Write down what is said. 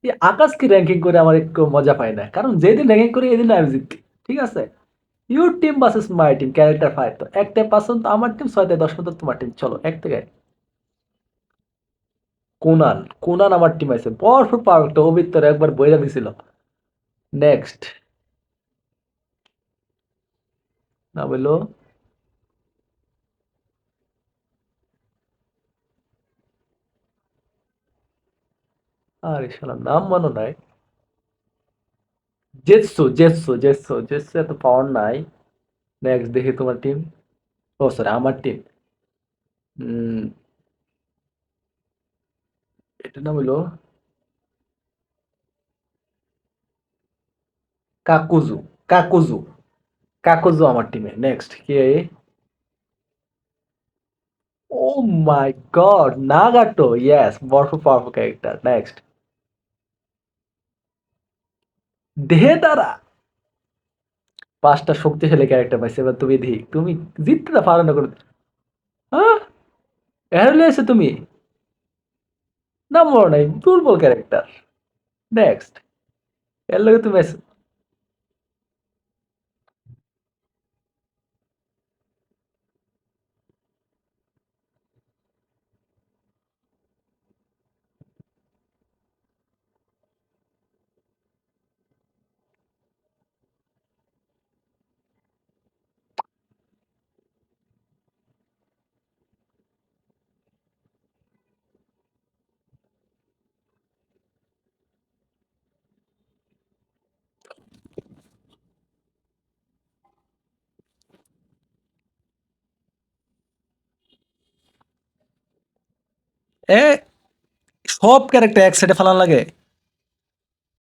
এই আকাশকে র‍্যাংকিং করে আমার একটু মজা পাই না। কারণ যেদিন র‍্যাংকিং করি এদিন আমি জিতছি। ঠিক আছে? Your team versus my team character fight তো ১ টায় ৫ পর্যন্ত আমার টিম ৬ টায় ১০ পর্যন্ত তোমার টিম। চলো ১ থেকে ১। কোনান, কোনান আমার টিম আইছে। ভরপুর পাওয়ার একটা অবিত্তর একবার বইরা দিছিল। নেক্সট। নাম হইলো আরে শালার নাম মনে নাই। জেটসু, জেটসু, জেটসু, জেটসু এত পাওয়ার নাই। নেক্সট দেখি তোমার টিম। ও সরি আমার টিম। উম এটার নাম হইলো কাকুজু, কাকুজু, কাকুজু আমার টিমে। নেক্সট কে? ও মাই গড! নাগাটো, ইয়েস, ভরপুর পাওয়ারফুল ক্যারেক্টার। নেক্সট। দেহেতারা ৫ টা শক্তিশালী ক্যারেক্টার পাইছে। এবার তুমি দেখি তুমি জিততে তো পারো না কোনো। হ্যাঁ? এর লইছো তুমি? নাম্বার নাই, দুর্বল ক্যারেক্টার। নেক্সট। এর লগে তুমি আইছো। এ সব ক্যারেক্টার এক সাইডে ফালান লাগে।